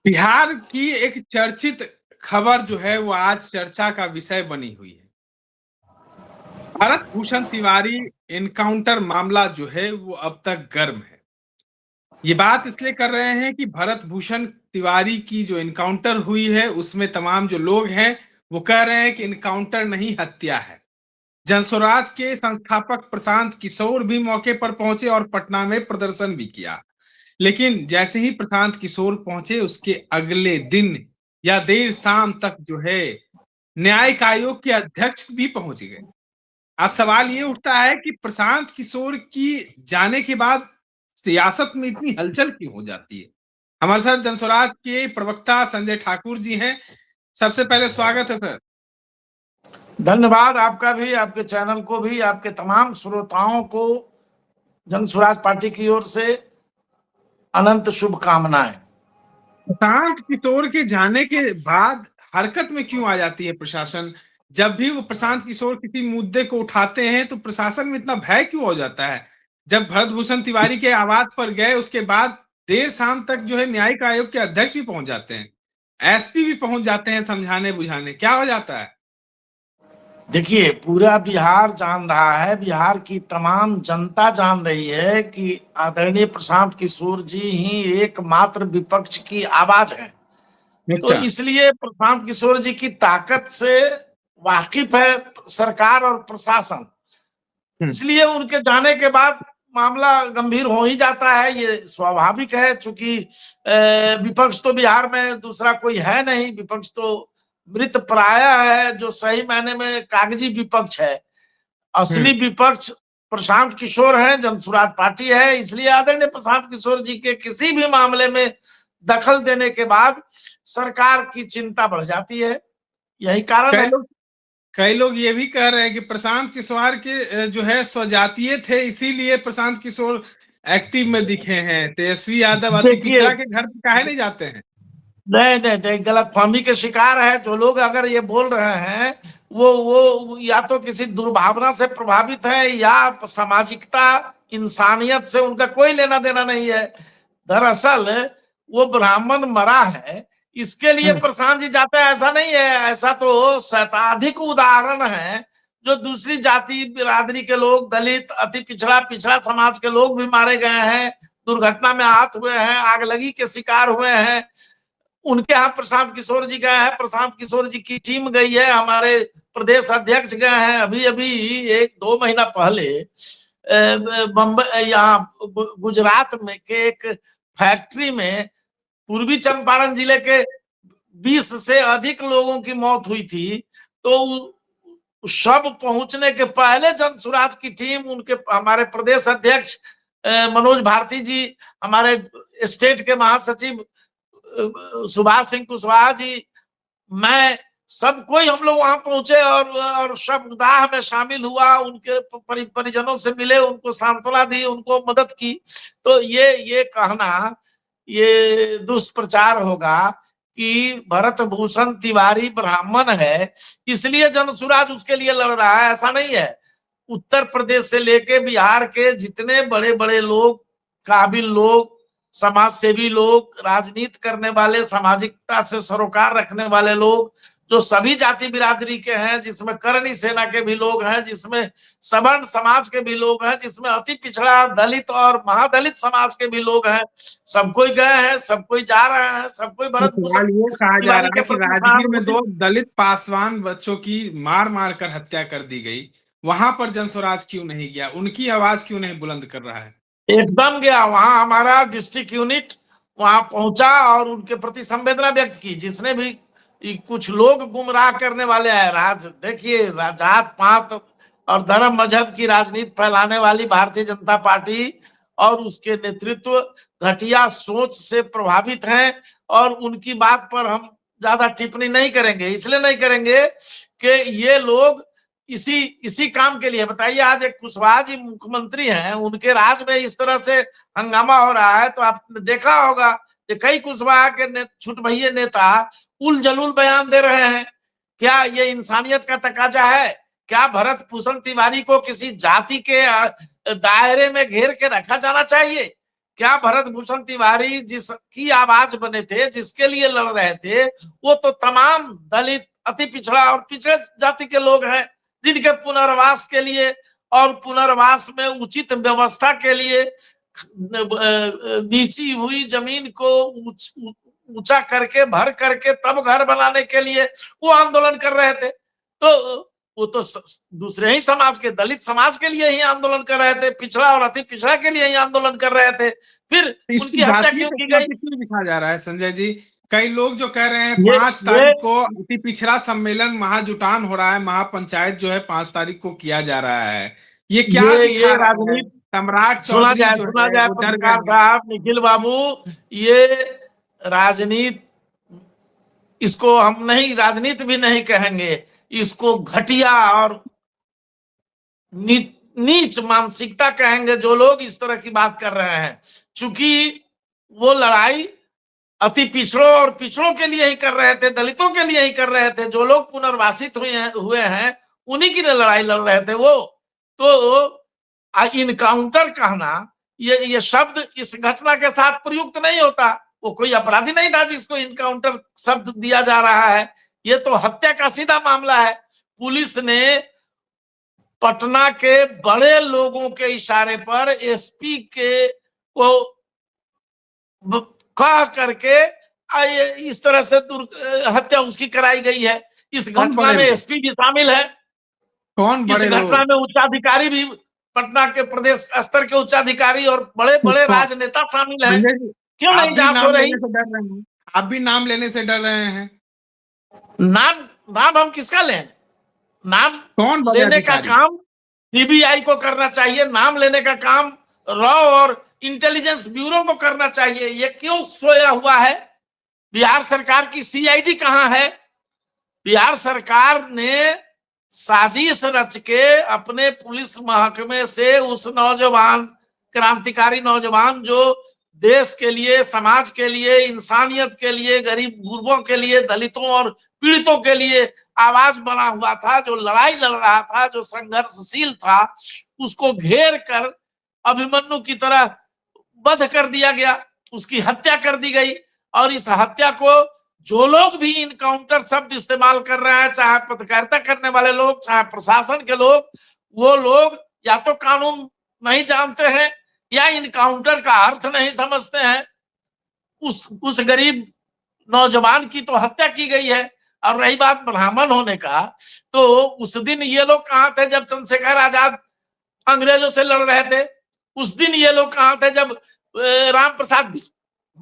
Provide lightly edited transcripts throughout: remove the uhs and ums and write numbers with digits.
बिहार की एक चर्चित खबर जो है वो आज चर्चा का विषय बनी हुई है। भरत भूषण तिवारी एनकाउंटर मामला जो है वो अब तक गर्म है। ये बात इसलिए कर रहे हैं कि भरत भूषण तिवारी की जो एनकाउंटर हुई है उसमें तमाम जो लोग हैं वो कह रहे हैं कि एनकाउंटर नहीं, हत्या है। जनस्वराज के संस्थापक प्रशांत किशोर भी मौके पर पहुंचे और पटना में प्रदर्शन भी किया। लेकिन जैसे ही प्रशांत किशोर पहुंचे उसके अगले दिन या देर शाम तक जो है न्यायिक आयोग के अध्यक्ष भी पहुंच गए। अब सवाल ये उठता है कि प्रशांत किशोर की जाने के बाद सियासत में इतनी हलचल क्यों हो जाती है। हमारे साथ जनस्वराज के प्रवक्ता संजय ठाकुर जी हैं। सबसे पहले स्वागत है सर। धन्यवाद आपका भी, आपके चैनल को भी, आपके तमाम श्रोताओं को जनस्वराज पार्टी की ओर से अनंत शुभकामनाएं। प्रशांत किशोर के जाने के बाद हरकत में क्यों आ जाती है प्रशासन? जब भी वो प्रशांत किशोर किसी मुद्दे को उठाते हैं तो प्रशासन में इतना भय क्यों हो जाता है? जब भरत भूषण तिवारी के आवास पर गए उसके बाद देर शाम तक जो है न्यायिक आयोग के अध्यक्ष भी पहुंच जाते हैं, एसपी भी पहुंच जाते हैं समझाने बुझाने, क्या हो जाता है? देखिए, पूरा बिहार जान रहा है, बिहार की तमाम जनता जान रही है कि आदरणीय प्रशांत किशोर जी ही एकमात्र विपक्ष की आवाज है। तो अच्छा। इसलिए प्रशांत किशोर जी की ताकत से वाकिफ है सरकार और प्रशासन। इसलिए उनके जाने के बाद मामला गंभीर हो ही जाता है, ये स्वाभाविक है। चूंकि विपक्ष तो बिहार में दूसरा कोई है नहीं, विपक्ष तो मृत प्राय है, जो सही मायने में कागजी विपक्ष है। असली विपक्ष प्रशांत किशोर है, जनसुराज पार्टी है। इसलिए आदरणीय प्रशांत किशोर जी के किसी भी मामले में दखल देने के बाद सरकार की चिंता बढ़ जाती है, यही कारण है। कई लोग ये भी कह रहे हैं कि प्रशांत किशोर के जो है स्वजातीय थे, इसीलिए प्रशांत किशोर एक्टिव में दिखे हैं। तेजस्वी यादव अति देखिए, पिछड़ा के घर पे काहे नहीं जाते हैं? नहीं नहीं नहीं, गलतफहमी के शिकार है जो लोग। अगर ये बोल रहे हैं वो या तो किसी दुर्भावना से प्रभावित है या सामाजिकता इंसानियत से उनका कोई लेना देना नहीं है। दरअसल वो ब्राह्मण मरा है, इसके लिए प्रशांत जी जाते हैं ऐसा नहीं है। ऐसा तो शताधिक उदाहरण है जो दूसरी जाति बिरादरी के लोग, दलित, अति पिछड़ा, पिछड़ा समाज के लोग भी मारे गए हैं, दुर्घटना में आहत हुए हैं, आगलगी के शिकार हुए हैं। उनके यहाँ प्रशांत किशोर जी गए हैं, प्रशांत किशोर जी की टीम गई है, हमारे प्रदेश अध्यक्ष गए हैं। अभी अभी 1-2 महीना पहले बम्बई, यहाँ गुजरात में के एक फैक्ट्री में पूर्वी चंपारण जिले के 20 से अधिक लोगों की मौत हुई थी। तो शव पहुंचने के पहले जनसुराज की टीम, उनके हमारे प्रदेश अध्यक्ष मनोज भारती जी, हमारे स्टेट के महासचिव सुभाष सिंह कुशवाहा जी, मैं, सब कोई हम लोग वहां पहुंचे और शवदाह में शामिल हुआ, उनके परिजनों से मिले, उनको सांत्वना दी, उनको मदद की। तो ये कहना ये दुष्प्रचार होगा कि भरत भूषण तिवारी ब्राह्मण है इसलिए जनसुराज उसके लिए लड़ रहा है, ऐसा नहीं है। उत्तर प्रदेश से लेके बिहार के जितने बड़े बड़े लोग, काबिल लोग, समाज सेवी लोग, राजनीति करने वाले, सामाजिकता से सरोकार रखने वाले लोग, जो सभी जाति बिरादरी के हैं, जिसमें करणी सेना के भी लोग हैं, जिसमें सवर्ण समाज के भी लोग हैं, जिसमें अति पिछड़ा, दलित और महादलित समाज के भी लोग हैं, सब कोई गए हैं, सब कोई जा रहे हैं, सब कोई भरत भूषण ये कहा जा तिवारी रहा के है कि प्रति राजगीर में 2 सहानुभूति। दलित पासवान बच्चों की मार मार कर हत्या कर दी गई, वहां पर जनस्वराज क्यों नहीं गया? उनकी आवाज क्यों नहीं बुलंद कर रहा है? एकदम गया, वहां हमारा डिस्ट्रिक्ट यूनिट वहां पहुंचा और उनके प्रति संवेदना व्यक्त की। जिसने भी कुछ लोग गुमराह करने वाले हैं, देखिए, जात पात और धर्म मजहब की राजनीति फैलाने वाली भारतीय जनता पार्टी और उसके नेतृत्व घटिया सोच से प्रभावित हैं, और उनकी बात पर हम ज्यादा टिप्पणी नहीं करेंगे। इसलिए नहीं करेंगे कि ये लोग इसी काम के लिए, बताइए, आज एक कुशवाहा जी मुख्यमंत्री हैं, उनके राज में इस तरह से हंगामा हो रहा है, तो आपने देखा होगा कि कई कुशवाहा के छुटभइये नेता उल जलूल बयान दे रहे हैं। क्या ये इंसानियत का तकाजा है? क्या भरत भूषण तिवारी को किसी जाति के दायरे में घेर के रखा जाना चाहिए? क्या भरत भूषण तिवारी जिसकी आवाज बने थे, जिसके लिए लड़ रहे थे, वो तो तमाम दलित, अति पिछड़ा और पिछड़े जाति के लोग हैं, जिनके पुनर्वास के लिए और पुनर्वास में उचित व्यवस्था के लिए नीची हुई जमीन को ऊंचा करके, भर करके तब घर बनाने के लिए वो आंदोलन कर रहे थे। तो वो तो दूसरे ही समाज के, दलित समाज के लिए ही आंदोलन कर रहे थे, पिछड़ा और अति पिछड़ा के लिए ही आंदोलन कर रहे थे। फिर उनकी हत्या क्यों की गई? क्यों दिखा जा रहा है संजय जी? कई लोग जो कह रहे हैं 5 तारीख को अति पिछड़ा सम्मेलन महाजुटान हो रहा है, महापंचायत जो है 5 तारीख को किया जा रहा है, ये क्या दिखा रहा है? सम्राट चौधरी जो है वो डर गए। निखिल बाबू, ये राजनीति, इसको हम नहीं, राजनीति भी नहीं कहेंगे, इसको घटिया और नीच मानसिकता कहेंगे जो लोग इस तरह की बात कर रहे हैं। चूंकि वो लड़ाई अति पिछड़ों और पिछड़ों के लिए ही कर रहे थे, दलितों के लिए ही कर रहे थे। जो लोग पुनर्वासित हुए हैं उन्हीं की लड़ाई लड़ रहे थे वो। तो इनकाउंटर कहना, ये शब्द इस घटना के साथ प्रयुक्त नहीं होता। वो कोई अपराधी नहीं था जिसको इनकाउंटर शब्द दिया जा रहा है। ये तो हत्या का सीधा मामला है। पुलिस ने पटना के बड़े लोगों के इशारे पर एसपी के को कह करके इस तरह से हत्या उसकी कराई गई है। इस घटना में एसपी भी शामिल है। कौन बड़े लोग? इस घटना में उच्चाधिकारी भी, पटना के प्रदेश स्तर के उच्चाधिकारी और बड़े बड़े राजनेता शामिल हैं। क्यों नहीं जांच हो रही? आप भी नाम लेने से डर रहे हैं। नाम हम किसका लें? नाम कौन लेने का काम सीबीआई को करना चाहिए। नाम लेने का काम रॉ और इंटेलिजेंस ब्यूरो को करना चाहिए। ये क्यों सोया हुआ है? बिहार सरकार की सीआईडी कहां है? बिहार सरकार ने साजिश रच के अपने पुलिस महकमे से उस नौजवान, क्रांतिकारी नौजवान जो देश के लिए, समाज के लिए, इंसानियत के लिए, गरीब गुरबों के लिए, दलितों और पीड़ितों के लिए आवाज बना हुआ था, जो लड़ाई लड़ रहा था, जो संघर्षशील था, उसको घेर कर अभिमन्यु की तरह वध कर दिया गया, उसकी हत्या कर दी गई। और इस हत्या को जो लोग भी इनकाउंटर शब्द इस्तेमाल कर रहे हैं, चाहे पत्रकारिता करने वाले लोग, चाहे प्रशासन के लोग, वो लोग या तो कानून नहीं जानते हैं या इनकाउंटर का अर्थ नहीं समझते हैं। उस गरीब नौजवान की तो हत्या की गई है। और रही बात ब्राह्मण होने का, तो उस दिन ये लोग कहां थे जब चंद्रशेखर आजाद अंग्रेजों से लड़ रहे थे? उस दिन ये लोग कहां थे जब राम प्रसाद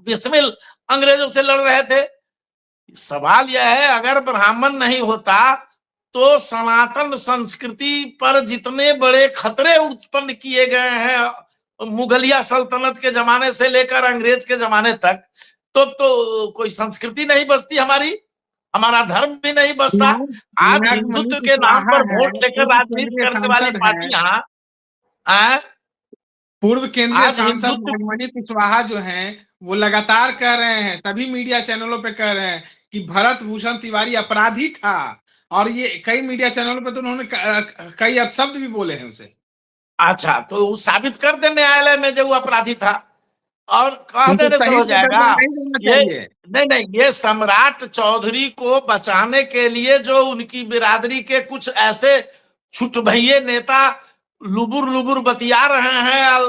बिस्मिल अंग्रेजों से लड़ रहे थे? सवाल यह है, अगर ब्राह्मण नहीं होता तो सनातन संस्कृति पर जितने बड़े खतरे उत्पन्न किए गए हैं मुगलिया सल्तनत के जमाने से लेकर अंग्रेज के जमाने तक, तो कोई संस्कृति नहीं बचती हमारी, हमारा धर्म भी नहीं बचता। आज हिंदुत्व के नाम पर वोट लेकर राजनीति करने वाली पार्टियां, पूर्व केंद्रीय सांसद नागमणि कुशवाहा जो हैं वो लगातार कह रहे हैं, सभी मीडिया चैनलों पे कह रहे हैं कि भरत भूषण तिवारी अपराधी था। और ये कई मीडिया चैनलों पे तो उन्होंने कई अपशब्द भी बोले हैं उसे। अच्छा, तो साबित कर दे न्यायालय में जो वो अपराधी था और कह देने से हो जाएगा। नहीं, ये सम्राट चौधरी को बचाने के लिए जो उनकी बिरादरी के कुछ ऐसे छुटभइये नेता लुबुर बतिया रहे हैं,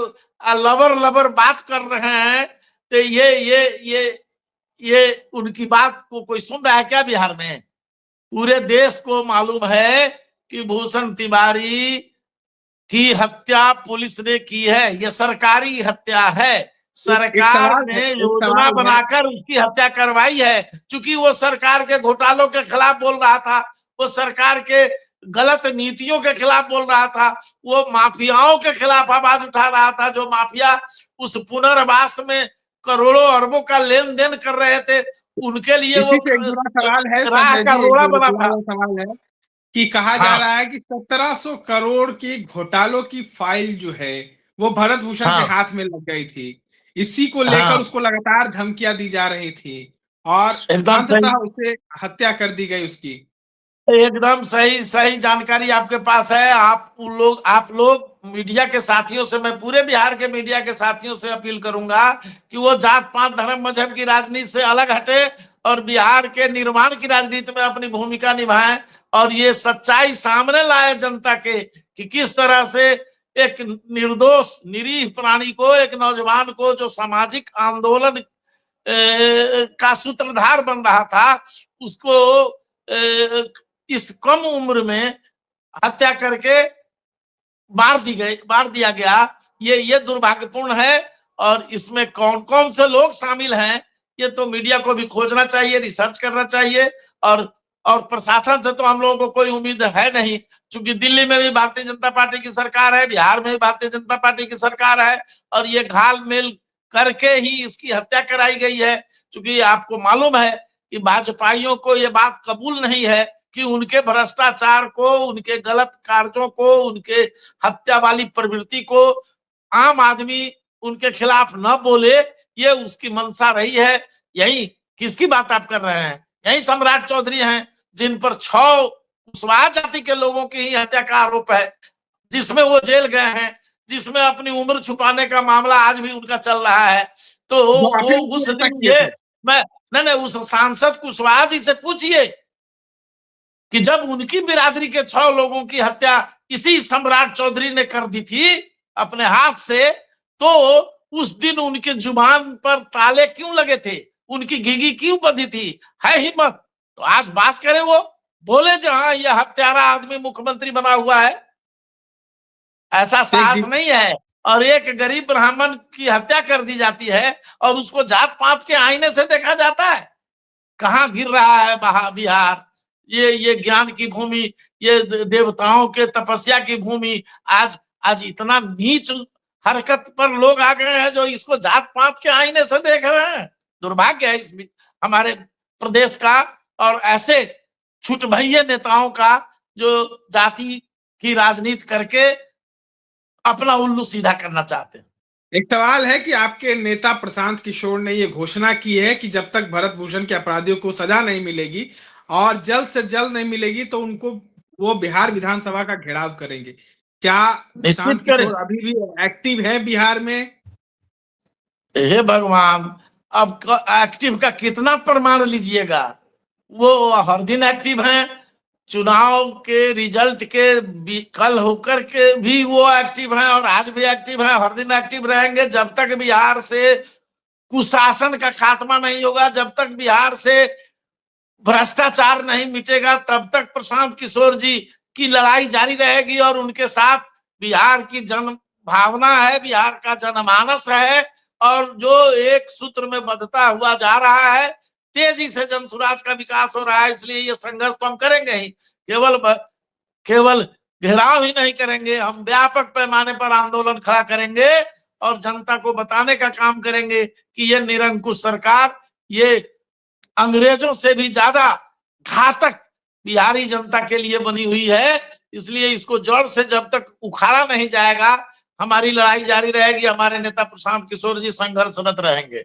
लबर बात कर रहे हैं, तो ये उनकी बात को कोई सुन रहा है क्या बिहार में? पूरे देश को मालूम है कि भूषण तिवारी की हत्या पुलिस ने की है। ये सरकारी हत्या है। सरकार ने योजना बनाकर उसकी हत्या करवाई है। चूंकि वो सरकार के घोटालों के खिलाफ बोल रहा था, वो सरकार के गलत नीतियों के खिलाफ बोल रहा था, वो माफियाओं के खिलाफ आवाज उठा रहा था, जो माफिया उस पुनर्वास में करोड़ों अरबों का लेन देन कर रहे थे, उनके लिए वो सवाल है सवाल है कि कहा जा रहा है कि 1700 करोड़ की घोटालों की फाइल जो है वो भरत भूषण के हाथ में लग गई थी। इसी को लेकर उसको लगातार धमकियां दी जा रही थी और अंततः उसे हत्या कर दी गई उसकी। एकदम सही जानकारी आपके पास है। आप लोग मीडिया के साथियों से, मैं पूरे बिहार के मीडिया के साथियों से अपील करूंगा कि वो जात पात धर्म मजहब की राजनीति से अलग हटे और बिहार के निर्माण की राजनीति में अपनी भूमिका निभाएं और ये सच्चाई सामने लाए जनता के कि किस तरह से एक निर्दोष निरीह प्राणी को, एक नौजवान को जो सामाजिक आंदोलन का सूत्रधार बन रहा था, उसको इस कम उम्र में हत्या करके मार दिया गया। ये दुर्भाग्यपूर्ण है और इसमें कौन कौन से लोग शामिल हैं ये तो मीडिया को भी खोजना चाहिए, रिसर्च करना चाहिए। और प्रशासन से तो हम लोगों को कोई उम्मीद है नहीं, क्योंकि दिल्ली में भी भारतीय जनता पार्टी की सरकार है, बिहार में भी भारतीय जनता पार्टी की सरकार है और ये घाल मेल करके ही इसकी हत्या कराई गई है। क्योंकि आपको मालूम है कि भाजपाइयों को ये बात कबूल नहीं है कि उनके भ्रष्टाचार को, उनके गलत कार्यों को, उनके हत्या वाली प्रवृत्ति को आम आदमी उनके खिलाफ न बोले, ये उसकी मंशा रही है। यही किसकी बात आप कर रहे हैं? यही सम्राट चौधरी हैं जिन पर 6 कुशवाहा जाति के लोगों की ही हत्या का आरोप है, जिसमें वो जेल गए हैं, जिसमें अपनी उम्र छुपाने का मामला आज भी उनका चल रहा है। तो वो उस दिन ये मैं नहीं, उस सांसद कुशवाहा जी से पूछिए कि जब उनकी बिरादरी के 6 लोगों की हत्या इसी सम्राट चौधरी ने कर दी थी अपने हाथ से, तो उस दिन उनके जुबान पर ताले क्यों लगे थे, उनकी घिघी क्यों बंधी थी? है हिम्मत तो आज बात करें, वो बोले जहां यह हत्यारा आदमी मुख्यमंत्री बना हुआ है। ऐसा साहस नहीं है। और एक गरीब ब्राह्मण की हत्या कर दी जाती है और उसको जात पात के आईने से देखा जाता है। कहाँ गिर रहा है बिहार? ये ज्ञान की भूमि, ये देवताओं के तपस्या की भूमि, आज इतना नीच हरकत पर लोग आ गए हैं जो इसको जात पात के आईने से देख रहे हैं। दुर्भाग्य है इस हमारे प्रदेश का और ऐसे छुटभइये नेताओं का जो जाति की राजनीति करके अपना उल्लू सीधा करना चाहते हैं। एक सवाल है कि आपके नेता प्रशांत किशोर ने ये घोषणा की है कि जब तक भरत भूषण के अपराधियों को सजा नहीं मिलेगी और जल्द से जल्द नहीं मिलेगी तो उनको वो बिहार विधानसभा का घेराव करेंगे। क्या प्रशांत किशोर अभी भी एक्टिव है बिहार में? हे भगवान, अब एक्टिव का कितना प्रमाण लीजिएगा? वो हर दिन एक्टिव हैं। चुनाव के रिजल्ट के कल होकर के भी वो एक्टिव हैं और आज भी एक्टिव हैं, हर दिन एक्टिव रहेंगे। जब तक बिहार से कुशासन का खात्मा नहीं होगा, जब तक बिहार से भ्रष्टाचार नहीं मिटेगा, तब तक प्रशांत किशोर जी की लड़ाई जारी रहेगी और उनके साथ बिहार की जन भावना है, बिहार का जनमानस है और जो एक सूत्र में बंधता हुआ जा रहा है। तेजी से जन स्वराज का विकास हो रहा है, इसलिए ये संघर्ष तो हम करेंगे ही। केवल घेराव ही नहीं करेंगे, हम व्यापक पैमाने पर आंदोलन खड़ा करेंगे और जनता को बताने का काम करेंगे कि ये निरंकुश सरकार, ये अंग्रेजों से भी ज्यादा घातक बिहारी जनता के लिए बनी हुई है। इसलिए इसको जड़ से जब तक उखाड़ा नहीं जाएगा, हमारी लड़ाई जारी रहेगी। हमारे नेता प्रशांत किशोर जी संघर्षरत रहेंगे।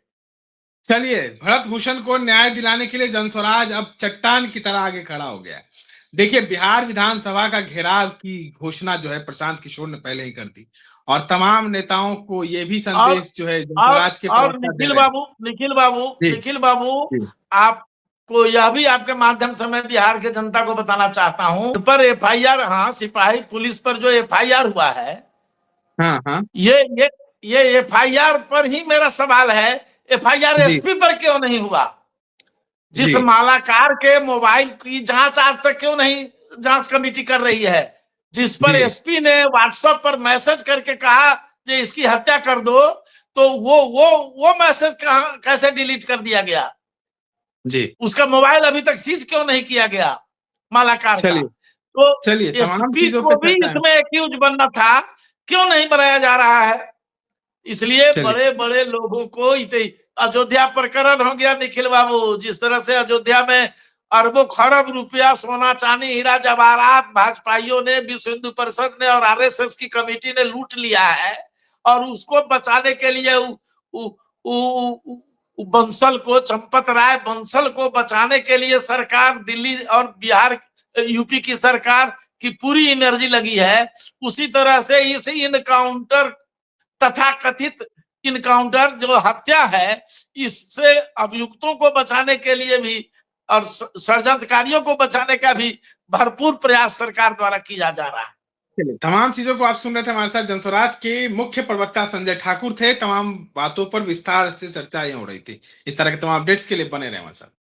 चलिए, भरत भूषण को न्याय दिलाने के लिए जनस्वराज अब चट्टान की तरह आगे खड़ा हो गया है। देखिए, बिहार विधानसभा का घेराव की घोषणा जो है प्रशांत किशोर ने पहले ही कर दी और तमाम नेताओं को ये भी संदेश जो है जनस्वराज के निखिल बाबू, आपको यह भी आपके माध्यम से मैं बिहार के जनता को बताना चाहता हूं पर एफआईआर, हाँ, सिपाही पुलिस पर जो एफआईआर हुआ है, हाँ, ये एफआईआर पर ही मेरा सवाल है। एफआईआर एसपी पर क्यों नहीं हुआ? जिस मालाकार के मोबाइल की जांच आज तक क्यों नहीं जांच कमेटी कर रही है? जिस पर एसपी ने व्हाट्सएप पर मैसेज करके कहा कि इसकी हत्या कर दो, तो वो मैसेज कैसे डिलीट कर दिया गया जी? उसका मोबाइल अभी तक सीज क्यों नहीं किया गया मालाकार का? तो एसपी को भी इसमें एक्यूज बनना था, क्यों नहीं बनाया जा रहा है? इसलिए बड़े बड़े लोगों को अयोध्या प्रकरण हो गया निखिल बाबू, जिस तरह से अयोध्या में अरबों खरब रुपया सोना चांदी हीरा जवाहरात भाजपाइयों ने, विश्व हिंदू परिषद ने और आरएसएस की कमेटी ने लूट लिया है और उसको बचाने के लिए बंसल को, चंपत राय बंसल को बचाने के लिए सरकार, दिल्ली और बिहार यूपी की सरकार की पूरी एनर्जी लगी है, उसी तरह से इस इनकाउंटर, तथा कथित इनकाउंटर जो हत्या है, इससे अभियुक्तों को बचाने के लिए भी और षड्यंत्रकारियों को बचाने का भी भरपूर प्रयास सरकार द्वारा किया जा रहा है। तमाम चीजों को आप सुन रहे थे, हमारे साथ जनस्वराज के मुख्य प्रवक्ता संजय ठाकुर थे। तमाम बातों पर विस्तार से चर्चा हो रही थी। इस तरह के तमाम अपडेट्स के लिए बने रहे हमारे साथ।